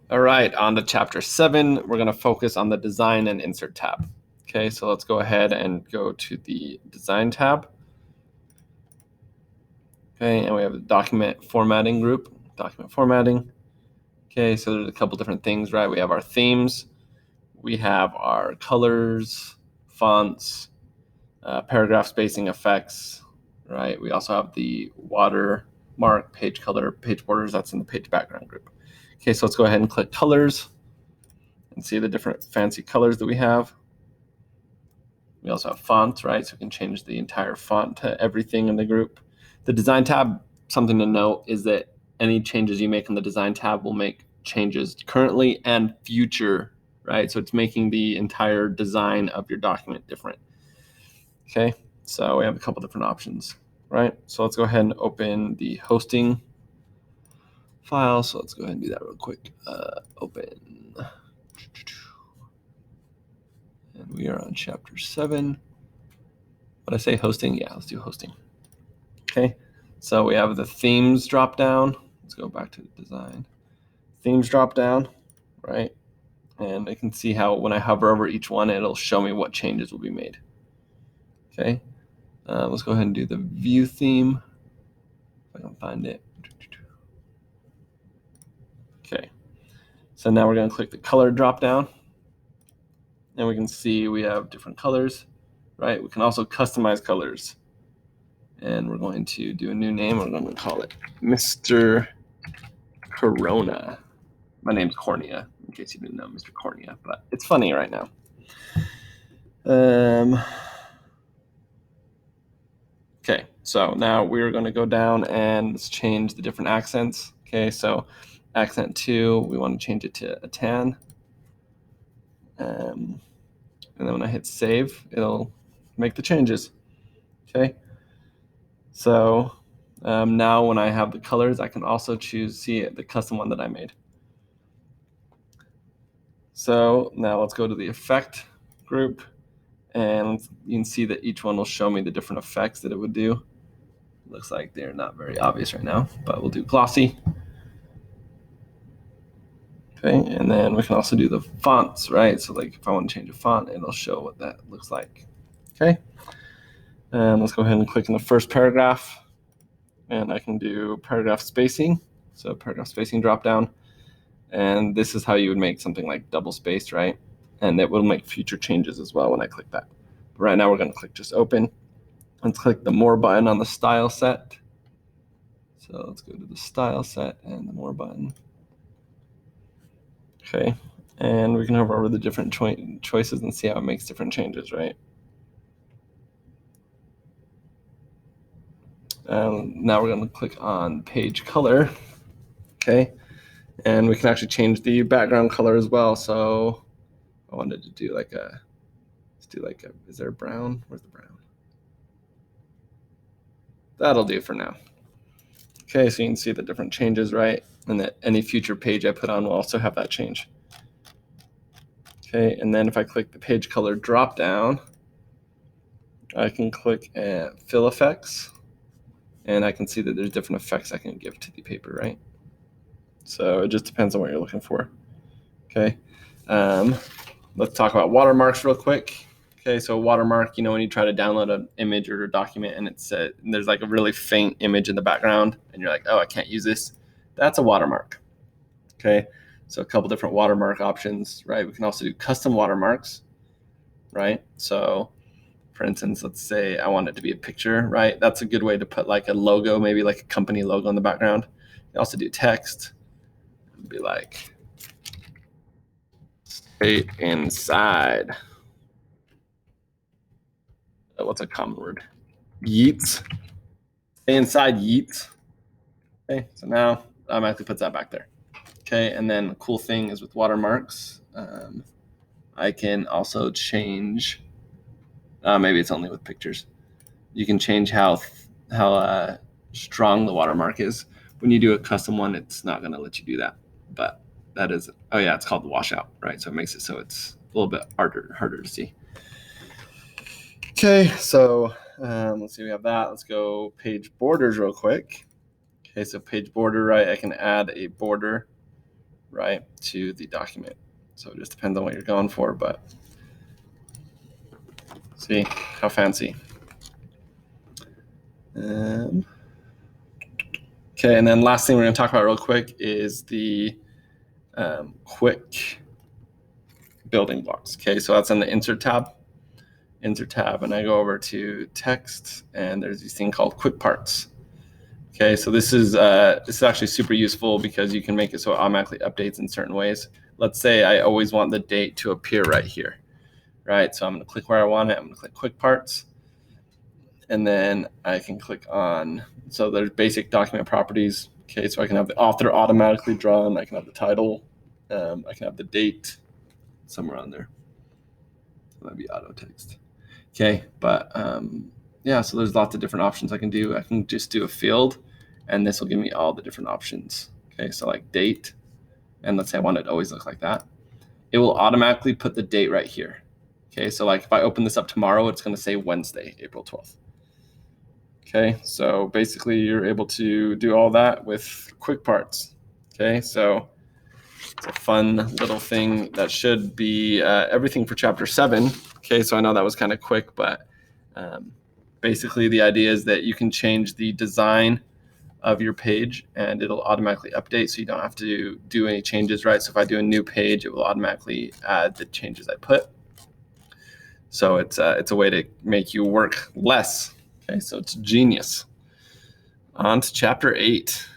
All right, on to chapter 7. We're going to focus on the design and insert tab. Okay, so let's go ahead and go to the design tab. Okay, and we have the document formatting group, document formatting. Okay, so there's a couple different things, right? We have our themes, we have our colors, fonts, paragraph spacing effects, right? We also have the watermark, page color, page borders. That's in the page background group. Okay, so let's go ahead and click colors and see the different fancy colors that we have. We also have fonts, right? So we can change the entire font to everything in the group. The design tab, something to note is that any changes you make in the design tab will make changes currently and future, right? So it's making the entire design of your document different. Okay, so we have a couple different options, right? So let's go ahead and open the hosting file. So let's go ahead and do that real quick. Open. And we are on chapter 7. What I say, hosting? Yeah, let's do hosting. Okay, so we have the themes drop down. Let's go back to the design. Themes drop down, right? And I can see how when I hover over each one, it'll show me what changes will be made. Okay, let's go ahead and do the view theme. If I can find it. Okay, so now we're going to click the color drop down. And we can see we have different colors, right? We can also customize colors. And we're going to do a new name. We're going to call it Mr. Corona. My name's Cornia, in case you didn't know, Mr. Cornia, but it's funny right now. Okay, so now we're going to go down and let's change the different accents. Okay, so accent 2, we want to change it to a tan. And then when I hit save, it'll make the changes. Okay, so now when I have the colors, I can also choose, see the custom one that I made. So now let's go to the effect group, and you can see that each one will show me the different effects that it would do. Looks like they're not very obvious right now, but we'll do glossy. Okay, and then we can also do the fonts, right? So like if I want to change a font, it'll show what that looks like. Okay, and let's go ahead and click in the first paragraph, and I can do paragraph spacing. So paragraph spacing drop down, and this is how you would make something like double spaced, right? And it will make future changes as well when I click that. But right now we're going to click just open. Let's click the more button on the style set. So let's go to the style set and the more button. Okay, and we can hover over the different choices and see how it makes different changes, right? Now we're going to click on page color. Okay, and we can actually change the background color as well. So I wanted to do like a, let's do like a, is there a brown? Where's the brown? That'll do for now. Okay, so you can see the different changes, right? And that any future page I put on will also have that change. Okay, and then if I click the page color drop down, I can click fill effects, and I can see that there's different effects I can give to the paper, right? So it just depends on what you're looking for. Okay, let's talk about watermarks real quick. Okay, so watermark, when you try to download an image or a document and there's like a really faint image in the background and you're like, oh, I can't use this. That's a watermark. Okay, so a couple different watermark options, right? We can also do custom watermarks, right? So for instance, let's say I want it to be a picture, right? That's a good way to put like a logo, maybe like a company logo in the background. You also do text. It'd be like, stay inside. What's a common word? Yeets. Stay inside yeets. Okay, so now automatically puts that back there. Okay, and then the cool thing is with watermarks, I can also change, maybe it's only with pictures. You can change how strong the watermark is. When you do a custom one, it's not going to let you do that. But that is, oh yeah, it's called the washout, right? So it makes it so it's a little bit harder to see. Okay, so let's see, we have that. Let's go page borders real quick. Okay, so page border, right? I can add a border, right, to the document. So it just depends on what you're going for, but see how fancy. Okay, and then last thing we're going to talk about real quick is the quick building blocks. Okay, so that's on the Insert tab, and I go over to Text, and there's this thing called Quick Parts. Okay, so this is actually super useful because you can make it so it automatically updates in certain ways. Let's say I always want the date to appear right here, right? So I'm going to click where I want it. I'm going to click Quick Parts, and then I can click on, so there's basic document properties. Okay, so I can have the author automatically drawn. I can have the title. I can have the date somewhere on there. That'd be auto text. Okay, but yeah, so there's lots of different options I can do. I can just do a field, and this will give me all the different options. Okay, so like date, and let's say I want it to always look like that. It will automatically put the date right here. Okay, so like if I open this up tomorrow, it's going to say Wednesday, April 12th. Okay, so basically you're able to do all that with Quick Parts. Okay, so it's a fun little thing that should be everything for chapter 7. Okay, so I know that was kind of quick, but basically the idea is that you can change the design of your page and it'll automatically update, so you don't have to do any changes, right? So if I do a new page, it will automatically add the changes I put. So it's a way to make you work less. Okay, so it's genius. On to chapter 8.